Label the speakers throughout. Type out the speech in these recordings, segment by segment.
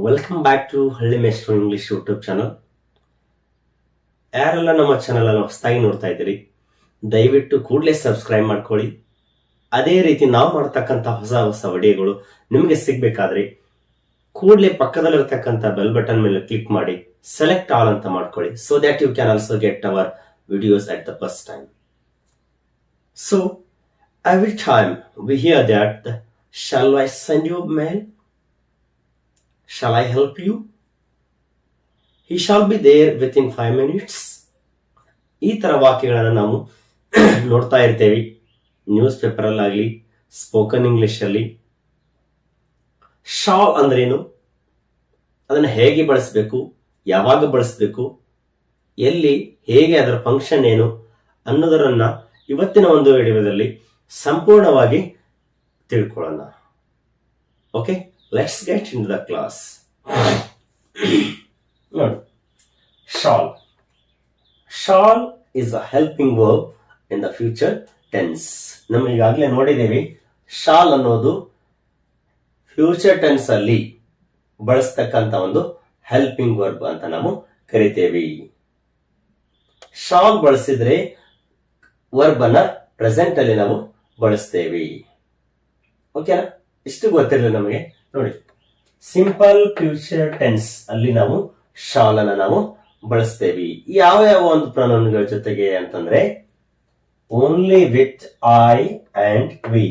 Speaker 1: Welcome back to ಹಳ್ಳಿ ಮೇಸ್ಟ್ರು English YouTube channel. ಯಾರೆಲ್ಲ ನಮ್ಮ ಚಾನಲ್ ಅನ್ನು ಹೊಸದಾಗಿ ನೋಡ್ತಾ ಇದ್ದೀರಿ, ದಯವಿಟ್ಟು ಕೂಡಲೇ ಸಬ್ಸ್ಕ್ರೈಬ್ ಮಾಡ್ಕೊಳ್ಳಿ. ಅದೇ ರೀತಿ ನಾವು ಮಾಡ್ತಕ್ಕಂಥ ಹೊಸ ಹೊಸ ವಿಡಿಯೋಗಳು ನಿಮಗೆ ಸಿಗ್ಬೇಕಾದ್ರೆ ಕೂಡಲೇ ಪಕ್ಕದಲ್ಲಿರ್ತಕ್ಕಂಥ ಬೆಲ್ ಬಟನ್ ಮೇಲೆ ಕ್ಲಿಕ್ ಮಾಡಿ ಸೆಲೆಕ್ಟ್ ಆಲ್ ಅಂತ ಮಾಡ್ಕೊಳ್ಳಿ. So that you can also get our videos at the first time. So every time we hear that, shall I send you a mail? Shall I help you? He shall be there within 5 minutes. ಈ ತರ ವಾಕ್ಯಗಳನ್ನು ನಾವು ನೋಡ್ತಾ ಇರ್ತೇವೆ news paper ಅಲ್ಲಾಗ್ಲಿ, spoken English ಅಲ್ಲಿ. Shawl ಅಂದ್ರೇನು, ಅದನ್ನು ಹೇಗೆ ಬಳಸಬೇಕು, ಯಾವಾಗ ಬಳಸಬೇಕು, ಎಲ್ಲಿ, ಹೇಗೆ, ಅದರ ಫಂಕ್ಷನ್ ಏನು ಅನ್ನೋದರನ್ನ ಇವತ್ತಿನ ಒಂದು ವಿಡಿಯೋದಲ್ಲಿ ಸಂಪೂರ್ಣವಾಗಿ ತಿಳ್ಕೊಳ್ಳೋಣ. Okay, let's get in the class. ನೋಡಿ, shall shall is a helping verb in the future tense. ನಮ್ಮ ಈಗಾಗಲೇ ನೋಡಿದ್ದೇವೆ, ಶಾಲ್ ಅನ್ನೋದು ಫ್ಯೂಚರ್ ಟೆನ್ಸ್ ಅಲ್ಲಿ ಬಳಸ್ತಕ್ಕಂಥ ಒಂದು ಹೆಲ್ಪಿಂಗ್ ವರ್ಬ್ ಅಂತ ನಾವು ಕರಿತೇವೆ. ಶಾಲ್ ಬಳಸಿದ್ರೆ ವರ್ಬ್ ಅನ್ನ ಪ್ರೆಸೆಂಟ್ ಅಲ್ಲಿ ನಾವು ಬಳಸ್ತೇವೆ. ಓಕೆನಾ? ಇಷ್ಟು ಗೊತ್ತಿರಲಿ ನಮಗೆ. ನೋಡಿ, ಸಿಂಪಲ್ ಫ್ಯೂಚರ್ ಟೆನ್ಸ್ ಅಲ್ಲಿ ನಾವು ಶಾಲ್ ಅನ್ನ ನಾವು ಬಳಸ್ತೇವೆ. ಯಾವ ಯಾವ ಒಂದು ಪ್ರೊನೌನ್ಗಳ ಜೊತೆಗೆ ಅಂತಂದ್ರೆ only with I and we,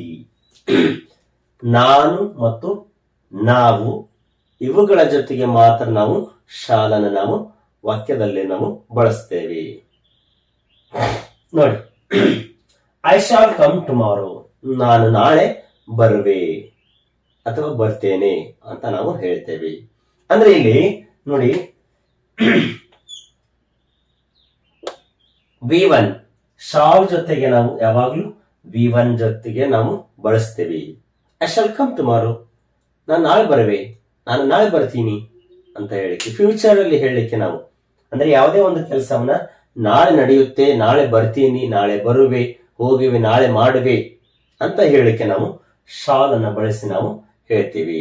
Speaker 1: ನಾನು ಮತ್ತು ನಾವು, ಇವುಗಳ ಜೊತೆಗೆ ಮಾತ್ರ ನಾವು ಶಾಲ್ ಅನ್ನ ನಾವು ವಾಕ್ಯದಲ್ಲಿ ನಾವು ಬಳಸ್ತೇವೆ. ನೋಡಿ, ಐ ಶಾಲ್ ಕಮ್ ಟುಮಾರೋ, ನಾನು ನಾಳೆ ಬರುವೆ ಅಥವಾ ಬರ್ತೇನೆ ಅಂತ ನಾವು ಹೇಳ್ತೇವೆ. ಅಂದ್ರೆ ಇಲ್ಲಿ ನೋಡಿ, V1 ಶಾಲ್ ಜೊತೆಗೆ ನಾವು ಯಾವಾಗ್ಲೂ V1 ಜೊತೆಗೆ ನಾವು ಬಳಸ್ತೇವೆ. ಐ ಶಾಲ್ ಕಮ್ ಟುಮಾರೋ, ನಾನು ನಾಳೆ ಬರುವೆ, ನಾನು ನಾಳೆ ಬರ್ತೀನಿ ಅಂತ ಹೇಳಿಕೆ, ಫ್ಯೂಚರ್ ಅಲ್ಲಿ ಹೇಳಲಿಕ್ಕೆ ನಾವು, ಅಂದ್ರೆ ಯಾವುದೇ ಒಂದು ಕೆಲಸವನ್ನ ನಾಳೆ ನಡೆಯುತ್ತೆ, ನಾಳೆ ಬರ್ತೀನಿ, ನಾಳೆ ಬರುವೆ, ಹೋಗುವೆ, ನಾಳೆ ಮಾಡುವೆ ಅಂತ ಹೇಳಲಿಕ್ಕೆ ನಾವು ಶಾಲ್ ಅನ್ನ ಬಳಸಿ ನಾವು ಹೇಳ್ತೀವಿ.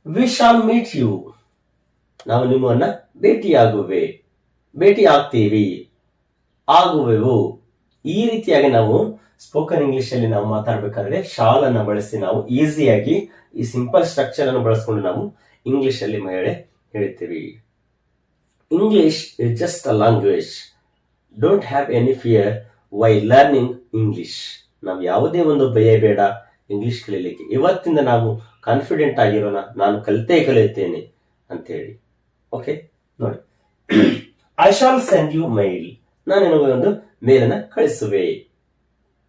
Speaker 1: ವಿ ಶಾಲ್ ಮೀಟ್ ಯು, ನಾವು ನಿಮ್ಮನ್ನ ಭೇಟಿಯಾಗುವೆ, ಭೇಟಿ ಆಗ್ತೀವಿ, ಆಗುವೆವು. ಈ ರೀತಿಯಾಗಿ ನಾವು ಸ್ಪೋಕನ್ ಇಂಗ್ಲಿಷ್ ಅಲ್ಲಿ ನಾವು ಮಾತಾಡ್ಬೇಕಾದ್ರೆ ಶಾಲ್ ಅನ್ನ ಬಳಸಿ ನಾವು ಈಸಿಯಾಗಿ ಈ ಸಿಂಪಲ್ ಸ್ಟ್ರಕ್ಚರ್ ಅನ್ನು ಬಳಸ್ಕೊಂಡು ನಾವು ಇಂಗ್ಲಿಷ್ ಅಲ್ಲಿ ಹೇಳ್ತೀವಿ. English is just a language. Don't have any fear why learning English. ನಾವು ಯಾವುದೇ ಒಂದು ಭಯ ಬೇಡ ಇಂಗ್ಲಿಷ್ ಕಲೀಲಿಕ್ಕೆ. ಇವತ್ತಿಂದ ನಾವು ಕಾನ್ಫಿಡೆಂಟ್ ಆಗಿರೋಣ, ನಾನು ಕಲಿತೇನೆ ಅಂತ ಹೇಳಿ. ಓಕೆ, ನೋಡಿ, ಐ ಶಾಲ್ ಸೆಂಡ್ ಯು ಮೇಲ್, ನಾನು ನಿಮಗೆ ಒಂದು ಮೇಲನ್ನ ಕಳಿಸುವೆ.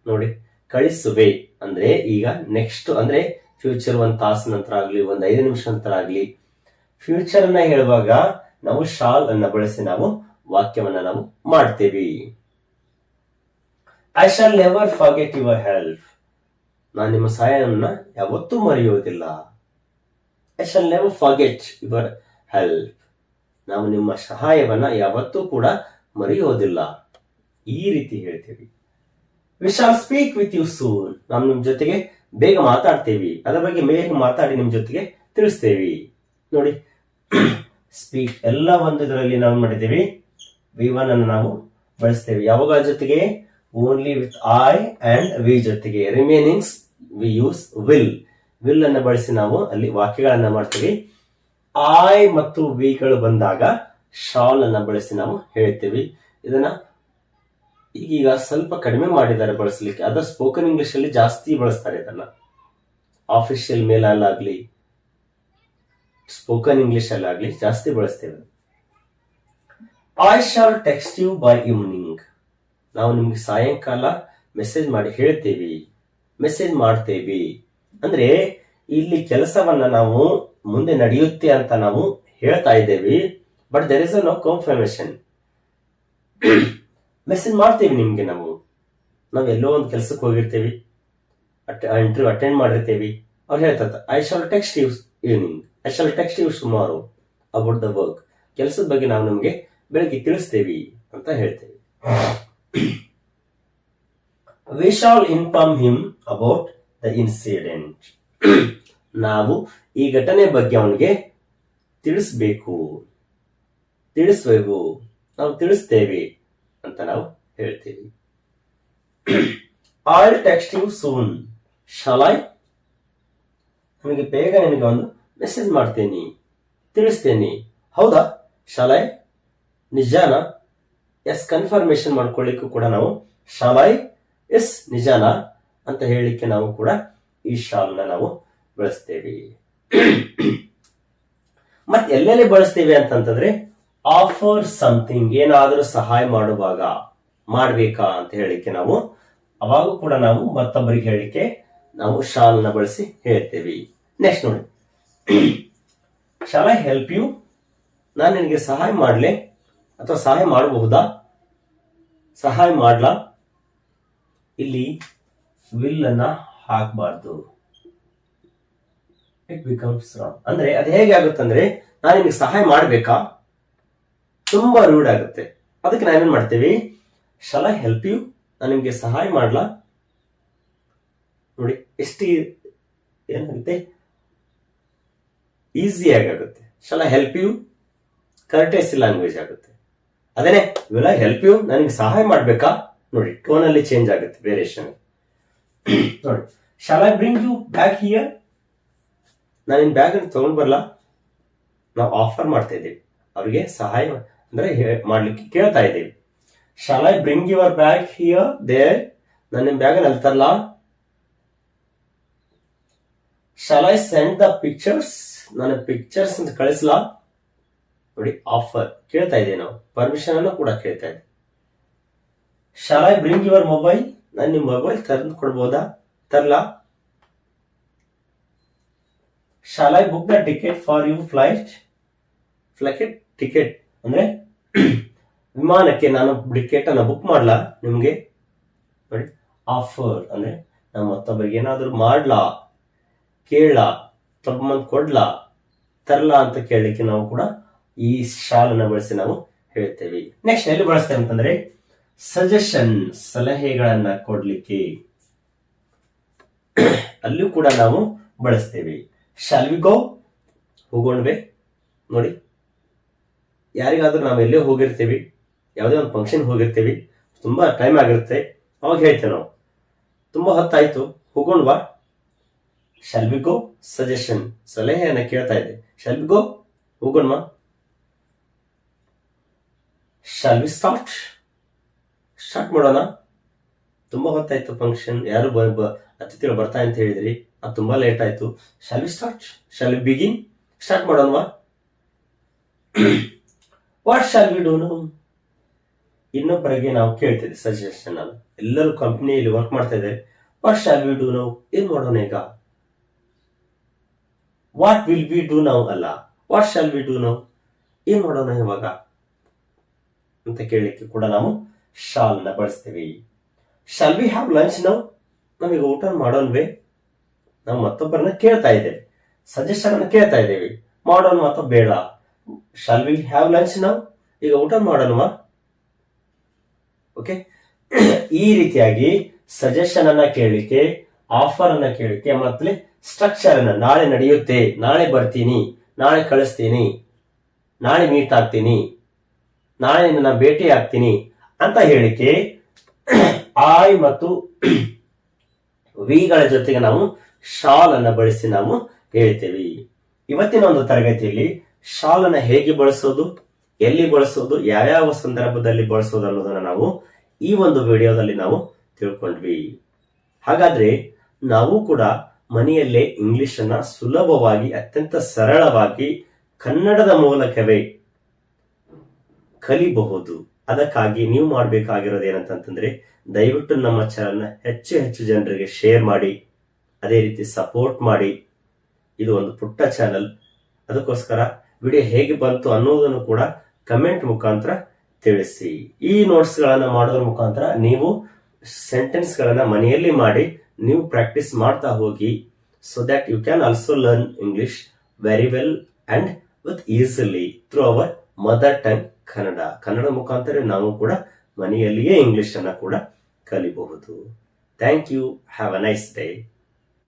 Speaker 1: ನೋಡಿ, ಕಳಿಸುವೆ ಅಂದ್ರೆ ಈಗ ನೆಕ್ಸ್ಟ್ ಅಂದ್ರೆ ಫ್ಯೂಚರ್, ಒಂದು ತಾಸು ನಂತರ ಆಗ್ಲಿ, ಒಂದು 5 ನಿಮಿಷ ನಂತರ ಆಗ್ಲಿ, ಫ್ಯೂಚರ್ ಅನ್ನ ಹೇಳುವಾಗ ನಾವು ಶಾಲ್ ಅನ್ನ ಬಳಸಿ ನಾವು ವಾಕ್ಯವನ್ನ ನಾವು ಮಾಡ್ತೇವೆ. I shall never forget your help, ನಾನು ನಿಮ್ಮ ಸಹಾಯವನ್ನ ಯಾವತ್ತೂ ಮರೆಯುವುದಿಲ್ಲ. I shall never forget your help, ನಾವು ನಿಮ್ಮ ಸಹಾಯವನ್ನ ಯಾವತ್ತೂ ಕೂಡ ಮರೆಯುವುದಿಲ್ಲ. ಈ ರೀತಿ ಹೇಳ್ತೇವೆ. We shall speak with you soon, ನಾವು ನಿಮ್ ಜೊತೆಗೆ ಬೇಗ ಮಾತಾಡ್ತೇವಿ, ಅದರ ಬಗ್ಗೆ ಬೇಗ ಮಾತಾಡಿ ನಿಮ್ ಜೊತೆಗೆ ತಿಳಿಸ್ತೇವೆ. ನೋಡಿ, ಸ್ಪೀಕ್ ಎಲ್ಲ ಒಂದು ಇದರಲ್ಲಿ ನಾವು ಮಾಡಿದ್ದೇವೆ. V1 ಅನ್ನು ನಾವು ಬಳಸ್ತೇವೆ ಯಾವಾಗ ಜೊತೆಗೆ, only with I and we ಜೊತೆಗೆ. ರಿಮೈನಿಂಗ್ಸ್ ವಿ ಯೂಸ್ ವಿಲ್. ವಿಲ್ ಅನ್ನ ಬಳಸಿ ನಾವು ಅಲ್ಲಿ ವಾಕ್ಯಗಳನ್ನ ಮಾಡ್ತೀವಿ. ಐ ಮತ್ತು ವಿಗಳು ಬಂದಾಗ ಶಾಲ್ ಅನ್ನ ಬಳಸಿ ನಾವು ಹೇಳ್ತೇವೆ. ಇದನ್ನ ಈಗೀಗ ಸ್ವಲ್ಪ ಕಡಿಮೆ ಮಾಡಿದ್ದಾರೆ ಬಳಸಲಿಕ್ಕೆ, ಅದ ಸ್ಪೋಕನ್ ಇಂಗ್ಲಿಷ್ ಅಲ್ಲಿ ಜಾಸ್ತಿ ಬಳಸ್ತಾರೆ ಇದನ್ನ. ಆಫಿಷಿಯಲ್ ಮೇಲ್ ಅಲ್ಲಾಗ್ಲಿ, ಸ್ಪೋಕನ್ ಇಂಗ್ಲಿಷ್ ಅಲ್ಲಾಗ್ಲಿ ಜಾಸ್ತಿ ಬಳಸ್ತೇವೆ. I shall text you by evening, ನಾವು ನಿಮ್ಗೆ ಸಾಯಂಕಾಲ ಮೆಸೇಜ್ ಮಾಡಿ ಹೇಳ್ತೇವೆ, ಮೆಸೇಜ್ ಮಾಡ್ತೇವೆ. ಅಂದ್ರೆ ಇಲ್ಲಿ ಕೆಲಸವನ್ನ ನಾವು ಮುಂದೆ ನಡೆಯುತ್ತೆ ಅಂತ ನಾವು ಹೇಳ್ತಾ ಇದ್ದೇವೆ, but there is no confirmation. Message ಮಾಡ್ತೇವೆ ನಿಮ್ಗೆ, ನಾವು ಎಲ್ಲೋ ಒಂದು ಕೆಲಸಕ್ಕೆ ಹೋಗಿರ್ತೇವೆ, ಇಂಟರ್ವ್ಯೂ ಅಟೆಂಡ್ ಮಾಡಿರ್ತೇವೆ, ಅವ್ರು ಹೇಳ್ತಾರೆ I shall text you evening, I shall text you tomorrow about the work, ಕೆಲಸದ ಬಗ್ಗೆ ನಾವು ನಿಮ್ಗೆ ಬೆಳಗ್ಗೆ ತಿಳಿಸ್ತೇವೆ ಅಂತ ಹೇಳ್ತೇವೆ. We shall inform him about the incident, ನಾವು ಈ ಘಟನೆ ಬಗ್ಗೆ ಅವನಿಗೆ ತಿಳಿಸ್ಬೇಕು, ನಾವು ತಿಳಿಸ್ತೇವೆ ಅಂತ ನಾವು ಹೇಳ್ತೀವಿ. I'll text you soon. Shall I? ನನಗೆ ಬೇಗ ನಿನಗೆ ಒಂದು ಮೆಸೇಜ್ ಮಾಡ್ತೇನೆ, ತಿಳಿಸ್ತೇನೆ. ಹೌದಾ? Shall I? ನಿಜಾನ? ಎಸ್ ಕನ್ಫರ್ಮೇಶನ್ ಮಾಡ್ಕೊಳ್ಳಿಕ್ಕೂ ಕೂಡ ನಾವು ಶಾಲ್ ಐ ಎಸ್ ನಿಜಾನ ಅಂತ ಹೇಳಲಿಕ್ಕೆ ನಾವು ಕೂಡ ಈ ಶಾಲ್ನ ನಾವು ಬಳಸ್ತೇವೆ. ಮತ್ತೆ ಎಲ್ಲೆಲ್ಲಿ ಬಳಸ್ತೇವೆ ಅಂತಂತಂದ್ರೆ ಆಫರ್ ಸಮಥಿಂಗ್, ಏನಾದರೂ ಸಹಾಯ ಮಾಡುವಾಗ, ಮಾಡ್ಬೇಕಾ ಅಂತ ಹೇಳಿಕ್ಕೆ ನಾವು ಅವಾಗೂ ಕೂಡ ನಾವು ಮತ್ತೊಬ್ಬರಿಗೆ ಹೇಳಿಕೆ ನಾವು ಶಾಲ್ನ ಬಳಸಿ ಹೇಳ್ತೇವೆ. ನೆಕ್ಸ್ಟ್ ನೋಡಿ, ಶಾಲ್ ಐ ಹೆಲ್ಪ್ ಯು? ನಾನು ನಿನಗೆ ಸಹಾಯ ಮಾಡ್ಲೆ ಅಥವಾ ಸಹಾಯ ಮಾಡಬಹುದಾ? ಸಹಾಯ ಮಾಡ್ಲಾ? ಇಲ್ಲಿ ವಿಲ್ ಅನ್ನ ಹಾಕಬಾರ್ದು, ಇಟ್ ಬಿಕಮ್ಸ್ ರಾಂಗ್. ಅಂದ್ರೆ ಅದು ಹೇಗೆ ಆಗುತ್ತಂದ್ರೆ, ನಾನು ನಿನಗೆ ಸಹಾಯ ಮಾಡ್ಬೇಕಾ, ತುಂಬಾ ರೂಢ ಆಗುತ್ತೆ. ಅದಕ್ಕೆ ನಾವೇನ್ ಮಾಡ್ತೇವೆ, ಶಾಲ್ ಐ ಹೆಲ್ಪ್ ಯು? ನಾನು ನಿಮ್ಗೆ ಸಹಾಯ ಮಾಡ್ಲಾ? ನೋಡಿ ಎಷ್ಟು ಏನಾಗುತ್ತೆ, ಈಸಿಯಾಗಿ ಆಗುತ್ತೆ. Shall I help you courtesy language ಆಗುತ್ತೆ. ಅದೇನೆ ವಿಲ್ ಐ ಹೆಲ್ಪ್ ಯು, ನನಗೆ ಸಹಾಯ ಮಾಡ್ಬೇಕಾ? ನೋಡಿ ಟೋನ್ ಅಲ್ಲಿ ಚೇಂಜ್ ಆಗುತ್ತೆ, ವೇರಿಯೇಷನ್. ನೋಡಿ, shall I bring you back here? ನಾನು ನಿನ್ ಬ್ಯಾಗ್ ಅನ್ನು ತಗೊಂಡ್ ಬರ್ಲಾ? ನಾವು ಆಫರ್ ಮಾಡ್ತಾ ಇದ್ದೀವಿ, ಅವ್ರಿಗೆ ಸಹಾಯ ಅಂದ್ರೆ ಮಾಡ್ಲಿಕ್ಕೆ ಕೇಳ್ತಾ ಇದ್ದೀವಿ. Shall I bring your bag here there? ನಾನು ನಿಮ್ ಬ್ಯಾಗ್ ಅಲ್ಲಿ ತರಲಾ? Shall I send the pictures? ನಾನು ಪಿಕ್ಚರ್ಸ್ ಅಂತ ಕಳಿಸ್ಲಾ? ನೋಡಿ ಆಫರ್ ಕೇಳ್ತಾ ಇದ್ದೀವಿ, ನಾವು ಪರ್ಮಿಷನ್ ಅನ್ನು ಕೂಡ ಕೇಳ್ತಾ ಇದ್ದೀವಿ. Shall I bring your mobile? ನಾನು ನಿಮ್ ಮೊಬೈಲ್ ತಂದು ಕೊಡ್ಬೋದಾ, ತರ್ಲಾ? Shall I book the ticket for you flight? Ticket ಅಂದ್ರೆ ವಿಮಾನಕ್ಕೆ ನಾನು ಟಿಕೆಟ್ ಅನ್ನ ಬುಕ್ ಮಾಡ್ಲಾ ನಿಮ್ಗೆ? ನೋಡಿ ಆಫರ್ ಅಂದ್ರೆ ನಾವು ಮತ್ತೊಬ್ಬರಿಗೆ ಏನಾದ್ರು ಮಾಡ್ಲಾ, ಕೇಳಲಾ, ತಗೊಂಬಂದ್ ಕೊಡ್ಲಾ, ತರ್ಲಾ ಅಂತ ಕೇಳಲಿಕ್ಕೆ ನಾವು ಕೂಡ ಈ ಶಾಲ್ ಅನ್ನ ಬಳಸಿ ನಾವು ಹೇಳ್ತೇವೆ. ನೆಕ್ಸ್ಟ್ ಎಲ್ಲಿ ಬಳಸ್ತೇವೆ ಅಂತಂದ್ರೆ ಸಜೆಷನ್, ಸಲಹೆಗಳನ್ನ ಕೊಡ್ಲಿಕ್ಕೆ ಅಲ್ಲೂ ಕೂಡ ನಾವು ಬಳಸ್ತೇವೆ. Shall we go? ಹೋಗೋಣ್ವೆ? ನೋಡಿ ಯಾರಿಗಾದ್ರೂ ನಾವು ಎಲ್ಲೇ ಹೋಗಿರ್ತೀವಿ, ಯಾವುದೇ ಒಂದು ಫಂಕ್ಷನ್ ಹೋಗಿರ್ತೀವಿ, ತುಂಬಾ ಟೈಮ್ ಆಗಿರುತ್ತೆ, ಅವಾಗ ಹೇಳ್ತೇವೆ ನಾವು ತುಂಬಾ ಹೊತ್ತಾಯ್ತು ಹೋಗೋಣ್ವಾ? Shall we go? ಸಜೆಷನ್, ಸಲಹೆಯನ್ನ ಕೇಳ್ತಾ ಇದ್ದೆ. Shall we go? ಹೋಗೋಣ್ವಾ? Shall we start? ಸ್ಟಾರ್ಟ್ ಮಾಡೋಣ? ತುಂಬಾ ಹೊತ್ತಾಯ್ತು ಫಂಕ್ಷನ್, ಯಾರು ಅತಿಥಿಗಳು ಬರ್ತಾ ಅಂತ ಹೇಳಿದ್ರಿ, ಅದು ತುಂಬಾ ಲೇಟ್ ಆಯ್ತು. Shall we start? Shall we begin? Start ಮಾಡೋಣವಾ? What shall we do now? ಇನ್ನೊಬ್ಬರಿಗೆ ನಾವು ಕೇಳ್ತಿದ್ದೆ ಸಜೆಷನ್ ಅನ್ನು. ಎಲ್ಲರೂ ಕಂಪನಿಯಲ್ಲಿ ವರ್ಕ್ ಮಾಡ್ತಾ ಇದ್ದಾರೆ. What shall we do now? ಏನ್ ಮಾಡೋಣ ಈಗ? What will we do now ಅಲ್ಲ, what shall we do now? ಏನ್ ಮಾಡೋಣ ಇವಾಗ ಅಂತ ಕೇಳಲಿಕ್ಕೆ ಕೂಡ ನಾವು ಶಾಲ್ ನ ಬಳಸ್ತೇವೆ. Shall we have lunch now? ನಮಗೆ ಊಟ ಮಾಡೋಣವೇ? ನಾವು ಮತ್ತೊಬ್ಬರನ್ನ ಕೇಳ್ತಾ ಇದ್ದೇವೆ, ಸಜೆಷನ್ ಅನ್ನು ಕೇಳ್ತಾ ಇದ್ದೇವೆ, ಮಾಡೋಣ ಅಥವಾ ಬೇಡ? Shall we have lunch now? ಈಗ ಊಟ ಮಾಡೋಣವಾ? ಓಕೆ, ಈ ರೀತಿಯಾಗಿ ಸಜೆಷನ್ ಅನ್ನ ಕೇಳಲಿಕ್ಕೆ, ಆಫರ್ ಅನ್ನ ಕೇಳಲಿಕ್ಕೆ, ಮತ್ತೆ ಸ್ಟ್ರಕ್ಚರ್ ಅನ್ನ ನಾಳೆ ನಡೆಯುತ್ತೆ, ನಾಳೆ ಬರ್ತೀನಿ, ನಾಳೆ ಕಳಿಸ್ತೀನಿ, ನಾಳೆ ಮೀಟ್ ಆಗ್ತೀನಿ, ನಾಳೆ ನಿನ್ನ ಭೇಟಿ ಆಗ್ತೀನಿ ಅಂತ ಹೇಳಿಕೆ ಐ ಮತ್ತು ವಿಗಳ ಜೊತೆಗೆ ನಾವು ಶಾಲ್ ಅನ್ನ ಬಳಸಿ ನಾವು ಹೇಳ್ತೇವೆ. ಇವತ್ತಿನ ಒಂದು ತರಗತಿಯಲ್ಲಿ ಶಾಲ್ ಅನ್ನ ಹೇಗೆ ಬಳಸೋದು, ಎಲ್ಲಿ ಬಳಸೋದು, ಯಾವ್ಯಾವ ಸಂದರ್ಭದಲ್ಲಿ ಬಳಸೋದು ಅನ್ನೋದನ್ನ ನಾವು ಈ ಒಂದು ವಿಡಿಯೋದಲ್ಲಿ ನಾವು ತಿಳ್ಕೊಂಡ್ವಿ. ಹಾಗಾದ್ರೆ ನಾವು ಕೂಡ ಮನೆಯಲ್ಲೇ ಇಂಗ್ಲಿಷ್ ಅನ್ನ ಸುಲಭವಾಗಿ, ಅತ್ಯಂತ ಸರಳವಾಗಿ ಕನ್ನಡದ ಮೂಲಕವೇ ಕಲಿಬಹುದು. ಅದಕ್ಕಾಗಿ ನೀವು ಮಾಡಬೇಕಾಗಿರೋದು ಏನಂತಂದ್ರೆ, ದಯವಿಟ್ಟು ನಮ್ಮ ಚಾನಲ್ನ ಹೆಚ್ಚು ಹೆಚ್ಚು ಜನರಿಗೆ ಶೇರ್ ಮಾಡಿ, ಅದೇ ರೀತಿ ಸಪೋರ್ಟ್ ಮಾಡಿ. ಇದು ಒಂದು ಪುಟ್ಟ ಚಾನಲ್, ಅದಕ್ಕೋಸ್ಕರ ವಿಡಿಯೋ ಹೇಗೆ ಬಂತು ಅನ್ನೋದನ್ನು ಕೂಡ ಕಮೆಂಟ್ ಮುಖಾಂತರ ತಿಳಿಸಿ. ಈ ನೋಟ್ಸ್ ಗಳನ್ನ ಮಾಡೋದ್ರ ಮುಖಾಂತರ ನೀವು ಸೆಂಟೆನ್ಸ್ ಗಳನ್ನ ಮನೆಯಲ್ಲಿ ಮಾಡಿ ನೀವು ಪ್ರಾಕ್ಟೀಸ್ ಮಾಡ್ತಾ ಹೋಗಿ, so that you can also learn English very well and with easily through our mother tongue Kannada. Kannada ಮುಖಾಂತರ ನಾವು ಕೂಡ ಮನೆಯಲ್ಲಿಯೇ ಇಂಗ್ಲಿಷ್ ಅನ್ನ ಕೂಡ ಕಲಿಬಹುದು. Thank you. Have a nice day.